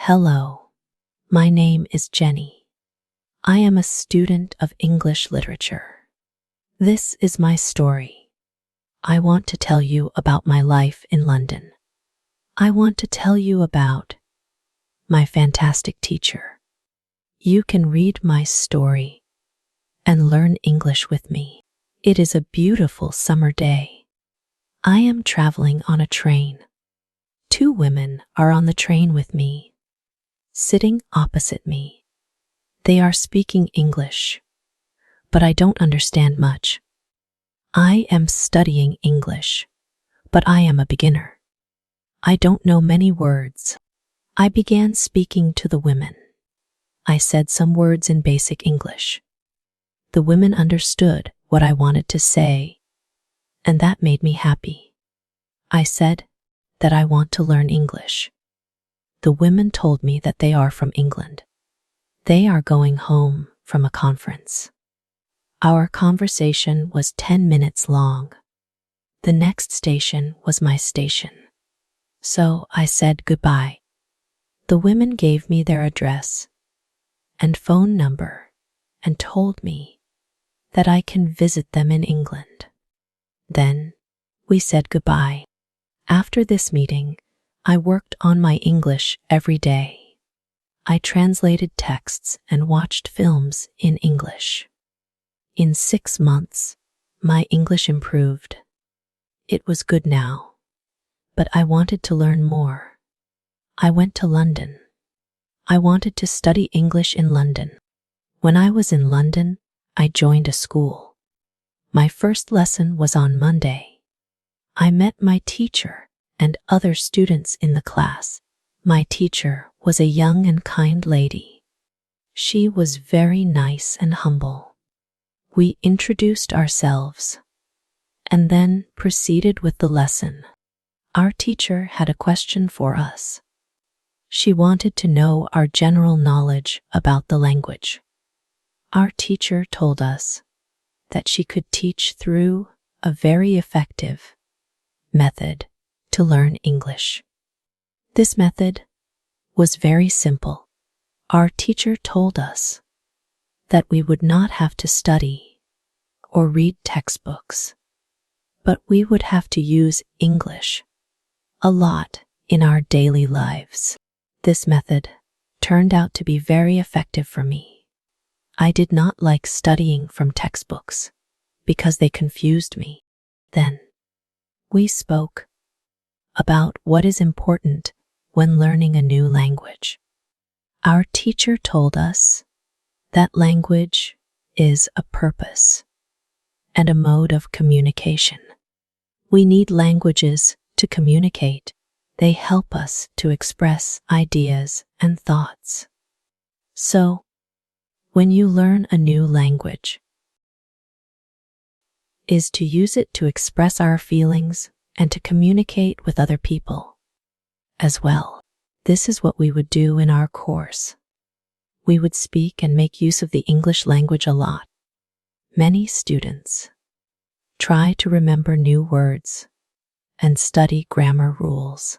Hello, my name is Jenny. I am a student of English literature. This is my story. I want to tell you about my life in London. I want to tell you about my fantastic teacher. You can read my story and learn English with me. It is a beautiful summer day. I am traveling on a train. Two women are on the train with me, sitting opposite me. They are speaking English, but I don't understand much. I am studying English, but I am a beginner. I don't know many words. I began speaking to the women. I said some words in basic English. The women understood what I wanted to say, and that made me happy. I said that I want to learn English. The women told me that they are from England. They are going home from a conference. Our conversation was 10 minutes long. The next station was my station. So I said goodbye. The women gave me their address and phone number and told me that I can visit them in England. Then we said goodbye. After this meeting, I worked on my English every day. I translated texts and watched films in English. In 6 months, my English improved. It was good now, but I wanted to learn more. I went to London. I wanted to study English in London. When I was in London, I joined a school. My first lesson was on Monday. I met my teacher and other students in the class. My teacher was a young and kind lady. She was very nice and humble. We introduced ourselves and then proceeded with the lesson. Our teacher had a question for us. She wanted to know our general knowledge about the language. Our teacher told us that she could teach through a very effective method to learn English. This method was very simple. Our teacher told us that we would not have to study or read textbooks, but we would have to use English a lot in our daily lives. This method turned out to be very effective for me. I did not like studying from textbooks because they confused me. Then we spoke about what is important when learning a new language. Our teacher told us that language is a purpose and a mode of communication. We need languages to communicate. They help us to express ideas and thoughts. So, when you learn a new language, is to use it to express our feelings and to communicate with other people as well. This is what we would do in our course. We would speak and make use of the English language a lot. Many students try to remember new words and study grammar rules,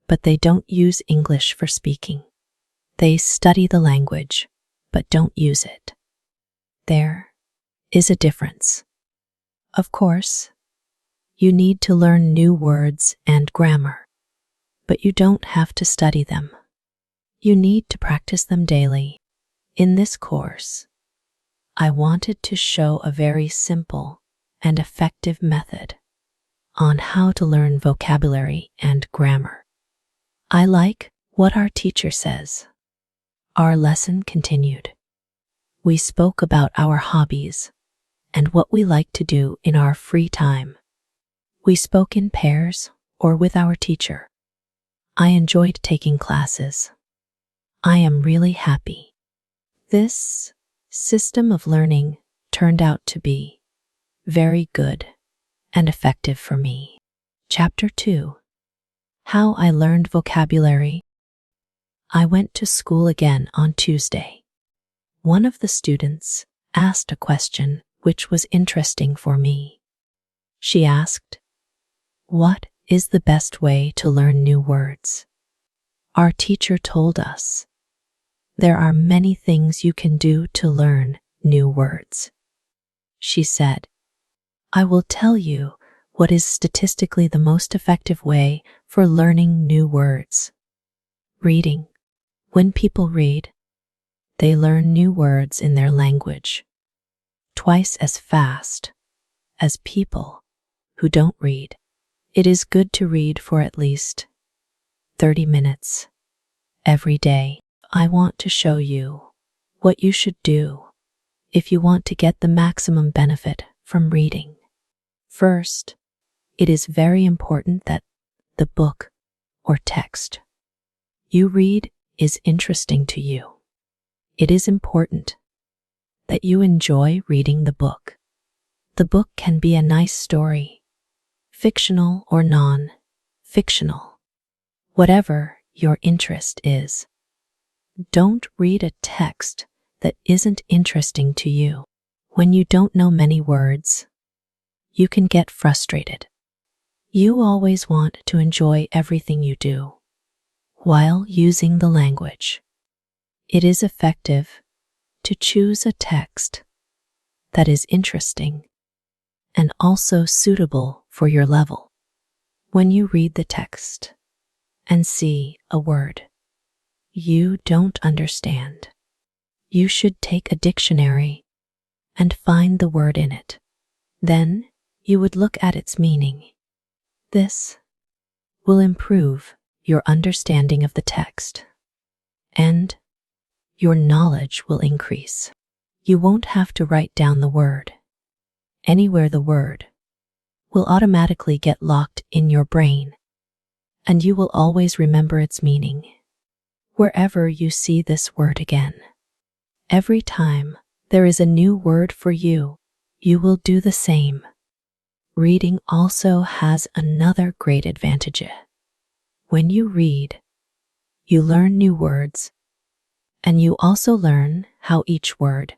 but they don't use English for speaking. They study the language, but don't use it. There is a difference. Of course, you need to learn new words and grammar, but you don't have to study them. You need to practice them daily. In this course, I wanted to show a very simple and effective method on how to learn vocabulary and grammar. I like what our teacher says. Our lesson continued. We spoke about our hobbies and what we like to do in our free time. We spoke in pairs or with our teacher. I enjoyed taking classes. I am really happy. This system of learning turned out to be very good and effective for me. Chapter 2. How I learned vocabulary. I went to school again on Tuesday. One of the students asked a question which was interesting for me. She asked, "What is the best way to learn new words?" Our teacher told us there are many things you can do to learn new words. She said, I will tell you what is statistically the most effective way for learning new words. Reading. When people read, they learn new words in their language twice as fast as people who don't read. It is good to read for at least 30 minutes every day. I want to show you what you should do if you want to get the maximum benefit from reading. First, it is very important that the book or text you read is interesting to you. It is important that you enjoy reading the book. The book can be a nice story, fictional or non-fictional, whatever your interest is. Don't read a text that isn't interesting to you. When you don't know many words, you can get frustrated. You always want to enjoy everything you do while using the language. It is effective to choose a text that is interesting and also suitable for your level. When you read the text and see a word you don't understand, you should take a dictionary and find the word in it. Then you would look at its meaning. This will improve your understanding of the text, and your knowledge will increase. You won't have to write down the word. Anywhere the word will automatically get locked in your brain, and you will always remember its meaning wherever you see this word again. Every time there is a new word for you, you will do the same. Reading also has another great advantage. When you read, you learn new words, and you also learn how each word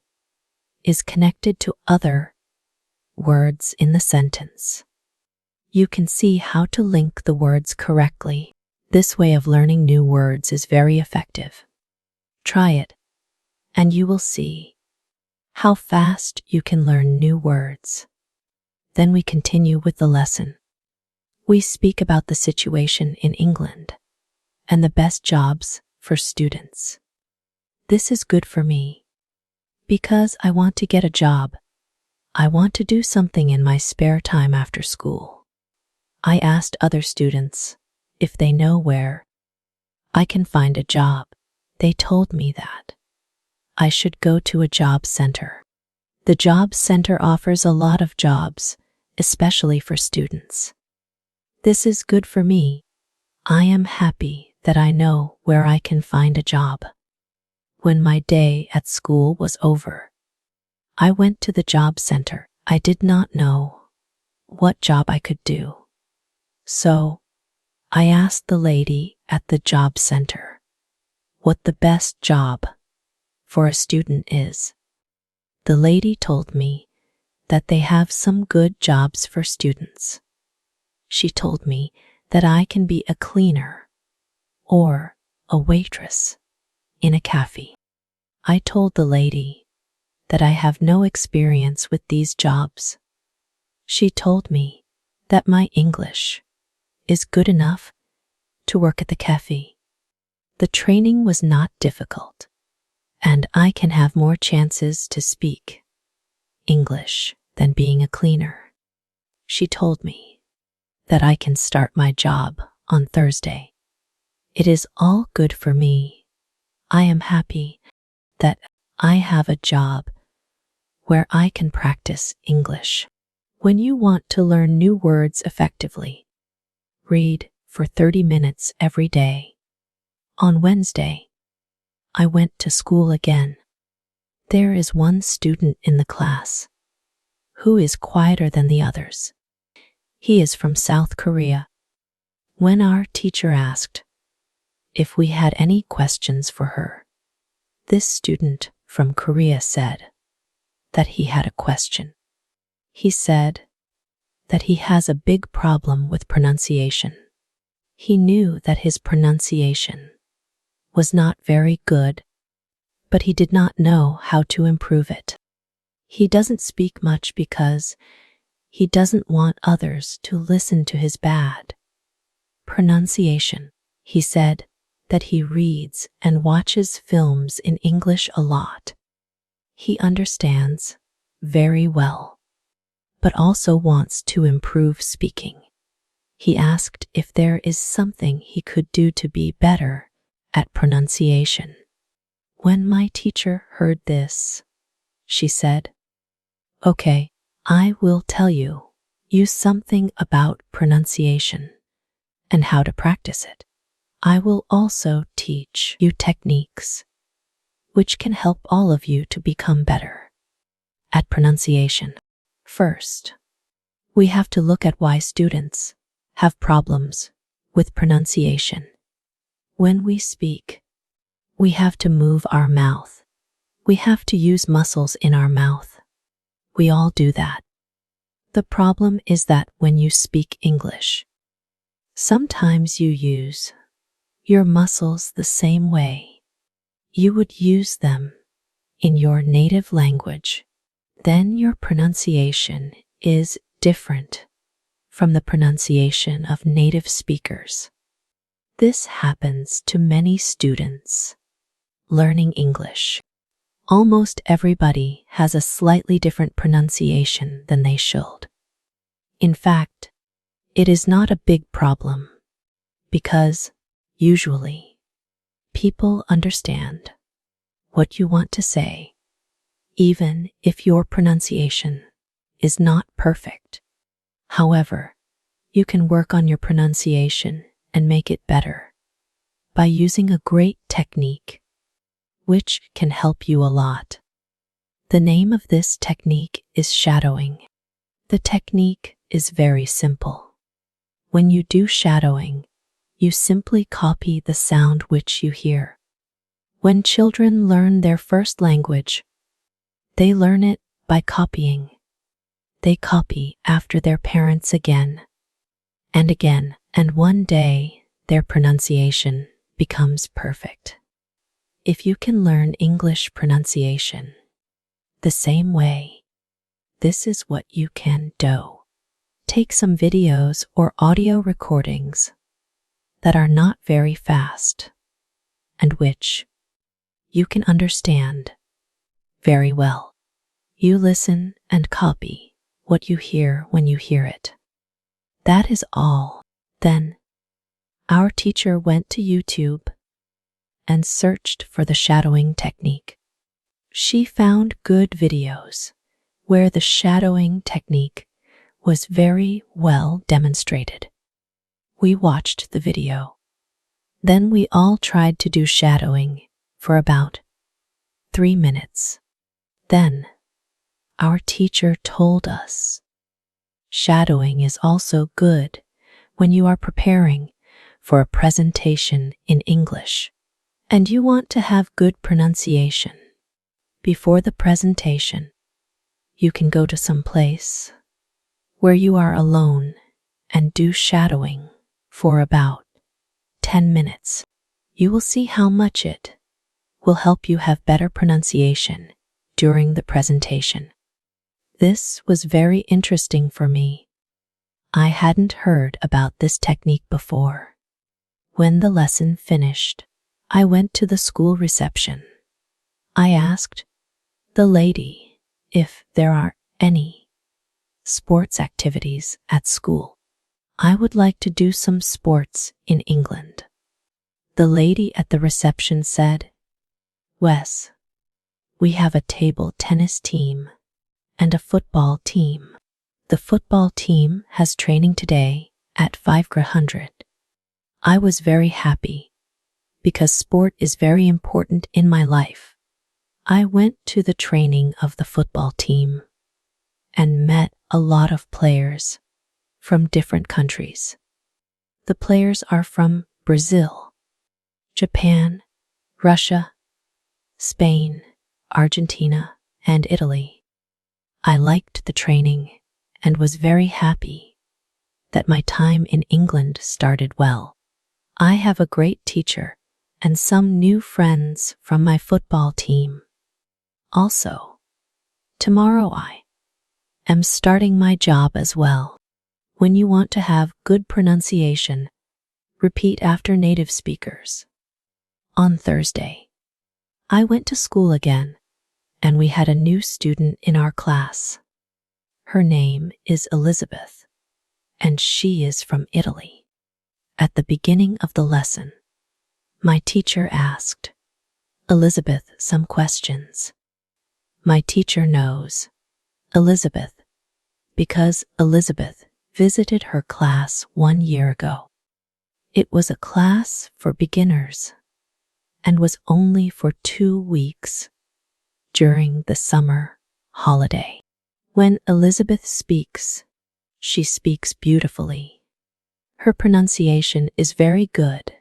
is connected to other words in the sentence. You can see how to link the words correctly. This way of learning new words is very effective. Try it, and you will see how fast you can learn new words. Then we continue with the lesson. We speak about the situation in England and the best jobs for students. This is good for me because I want to get a job. I want to do something in my spare time after school. I asked other students if they know where I can find a job. They told me that I should go to a job center. The job center offers a lot of jobs, especially for students. This is good for me. I am happy that I know where I can find a job. When my day at school was over, I went to the job center. I did not know what job I could do. So, I asked the lady at the job center what the best job for a student is. The lady told me that they have some good jobs for students. She told me that I can be a cleaner or a waitress in a cafe. I told the lady that I have no experience with these jobs. She told me that my English is good enough to work at the cafe. The training was not difficult, and I can have more chances to speak English than being a cleaner. She told me that I can start my job on Thursday. It is all good for me. I am happy that I have a job where I can practice English. When you want to learn new words effectively, read for 30 minutes every day. On Wednesday, I went to school again. There is one student in the class who is quieter than the others. He is from South Korea. When our teacher asked if we had any questions for her, this student from Korea said that he had a question. He said that he has a big problem with pronunciation. He knew that his pronunciation was not very good, but he did not know how to improve it. He doesn't speak much because he doesn't want others to listen to his bad pronunciation. He said that he reads and watches films in English a lot. He understands very well, but also wants to improve speaking. He asked if there is something he could do to be better at pronunciation. When my teacher heard this, she said, "Okay, I will tell you something about pronunciation and how to practice it. I will also teach you techniques which can help all of you to become better at pronunciation. First, we have to look at why students have problems with pronunciation. When we speak, we have to move our mouth. We have to use muscles in our mouth. We all do that. The problem is that when you speak English, sometimes you use your muscles the same way you would use them in your native language. Then your pronunciation is different from the pronunciation of native speakers. This happens to many students learning English. Almost everybody has a slightly different pronunciation than they should. In fact, it is not a big problem because usually people understand what you want to say, even if your pronunciation is not perfect. However, you can work on your pronunciation and make it better by using a great technique which can help you a lot. The name of this technique is shadowing. The technique is very simple. When you do shadowing, you simply copy the sound which you hear. When children learn their first language, they learn it by copying. They copy after their parents again and again, and one day their pronunciation becomes perfect. If you can learn English pronunciation the same way, this is what you can do. Take some videos or audio recordings that are not very fast and which you can understand very well. You listen and copy what you hear when you hear it. That is all. Then, our teacher went to YouTube and searched for the shadowing technique. She found good videos where the shadowing technique was very well demonstrated. We watched the video. Then we all tried to do shadowing for about 3 minutes. Then, our teacher told us, shadowing is also good when you are preparing for a presentation in English and you want to have good pronunciation. Before the presentation, you can go to some place where you are alone and do shadowing for about 10 minutes. You will see how much it will help you have better pronunciation during the presentation. This was very interesting for me. I hadn't heard about this technique before. When the lesson finished, I went to the school reception. I asked the lady if there are any sports activities at school. I would like to do some sports in England. The lady at the reception said, "Wes, we have a table tennis team and a football team. The football team has training today at 5:00. I was very happy because sport is very important in my life. I went to the training of the football team and met a lot of players from different countries. The players are from Brazil, Japan, Russia, Spain, Argentina, and Italy. I liked the training and was very happy that my time in England started well. I have a great teacher and some new friends from my football team. Also, tomorrow I am starting my job as well. When you want to have good pronunciation, repeat after native speakers. On Thursday, I went to school again, and we had a new student in our class. Her name is Elizabeth, and she is from Italy. At the beginning of the lesson, my teacher asked Elizabeth some questions. My teacher knows Elizabeth because Elizabeth visited her class 1 year ago. It was a class for beginners and was only for 2 weeks during the summer holiday. When Elizabeth speaks, she speaks beautifully. Her pronunciation is very good,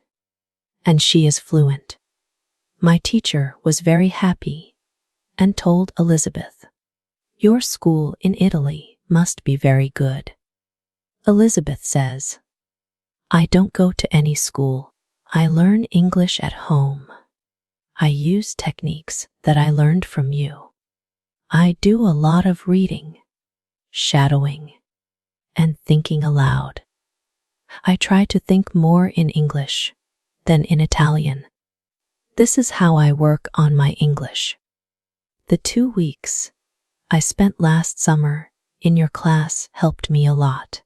and she is fluent. My teacher was very happy and told Elizabeth, "Your school in Italy must be very good." Elizabeth says, "I don't go to any school. I learn English at home. I use techniques that I learned from you. I do a lot of reading, shadowing, and thinking aloud. I try to think more in English than in Italian. This is how I work on my English. The 2 weeks I spent last summer in your class helped me a lot.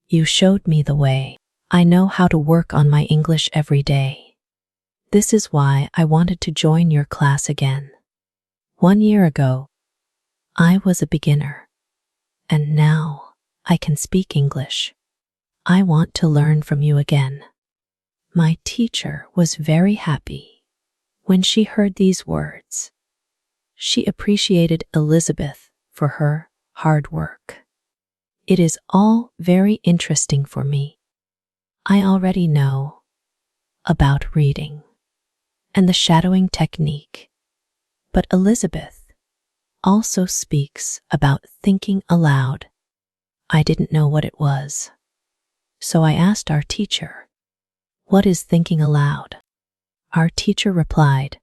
You showed me the way. I know how to work on my English every day. This is why I wanted to join your class again. 1 year ago, I was a beginner, and now I can speak English. I want to learn from you again." My teacher was very happy when she heard these words. She appreciated Elizabeth for her hard work. It is all very interesting for me. I already know about reading and the shadowing technique, but Elizabeth also speaks about thinking aloud. I didn't know what it was, so I asked our teacher, "What is thinking aloud?" Our teacher replied,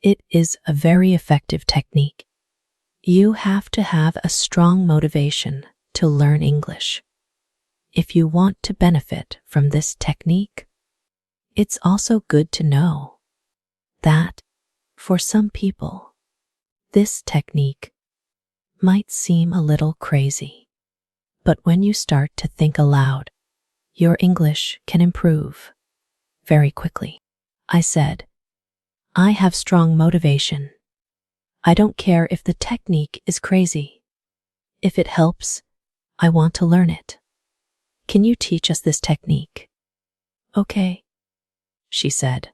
"It is a very effective technique. You have to have a strong motivation to learn English. If you want to benefit from this technique, it's also good to know that for some people, this technique might seem a little crazy. But when you start to think aloud, your English can improve very quickly." I said, "I have strong motivation. I don't care if the technique is crazy. If it helps, I want to learn it. Can you teach us this technique?" "Okay," she said.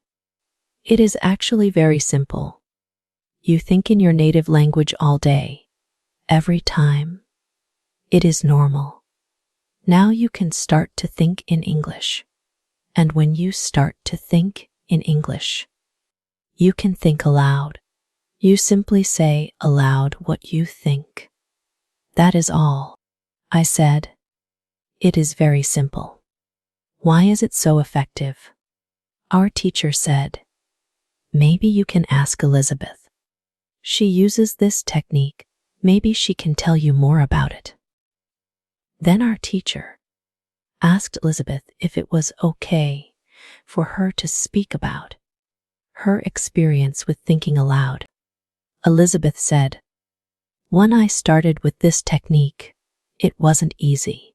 "It is actually very simple. You think in your native language all day, every time. It is normal. Now you can start to think in English. And when you start to think in English, you can think aloud. You simply say aloud what you think. That is all." I said, "It is very simple. Why is it so effective?" Our teacher said, "Maybe you can ask Elizabeth. She uses this technique. Maybe she can tell you more about it." Then our teacher asked Elizabeth if it was okay for her to speak about her experience with thinking aloud. Elizabeth said, "When I started with this technique, it wasn't easy.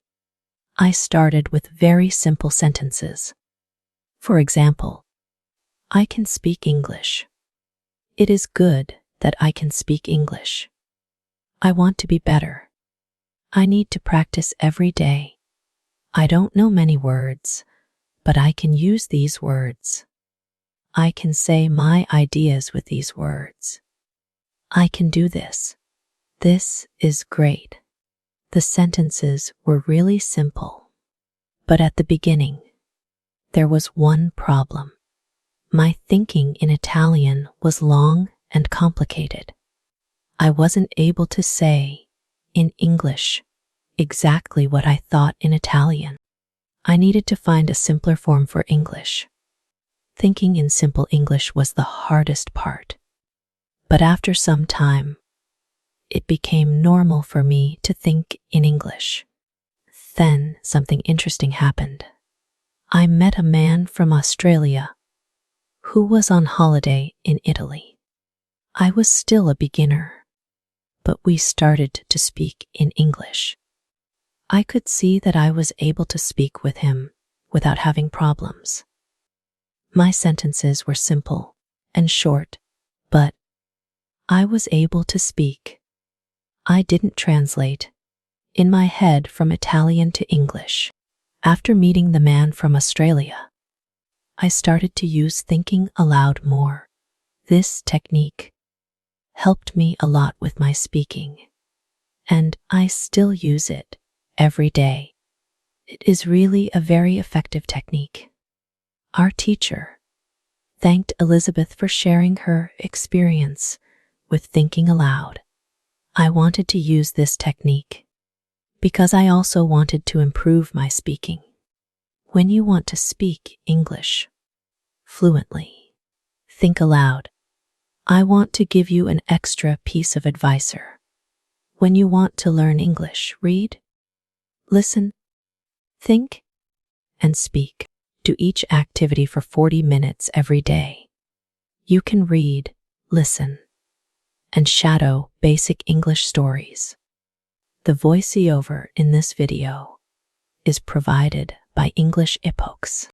I started with very simple sentences. For example, I can speak English. It is good that I can speak English. I want to be better. I need to practice every day. I don't know many words, but I can use these words. I can say my ideas with these words. I can do this. This is great." The sentences were really simple, but at the beginning, there was one problem. My thinking in Italian was long and complicated. I wasn't able to say, in English, exactly what I thought in Italian. I needed to find a simpler form for English. Thinking in simple English was the hardest part. But after some time, it became normal for me to think in English. Then something interesting happened. I met a man from Australia who was on holiday in Italy. I was still a beginner, but we started to speak in English. I could see that I was able to speak with him without having problems. My sentences were simple and short, but I was able to speak. I didn't translate in my head from Italian to English. After meeting the man from Australia, I started to use thinking aloud more. This technique helped me a lot with my speaking, and I still use it every day. It is really a very effective technique. Our teacher thanked Elizabeth for sharing her experience with thinking aloud. I wanted to use this technique because I also wanted to improve my speaking. When you want to speak English fluently, think aloud. I want to give you an extra piece of advice. When you want to learn English, read, listen, think, and speak. Do each activity for 40 minutes every day. You can read, listen, and shadow basic English stories. The voiceover in this video is provided by English Epochs.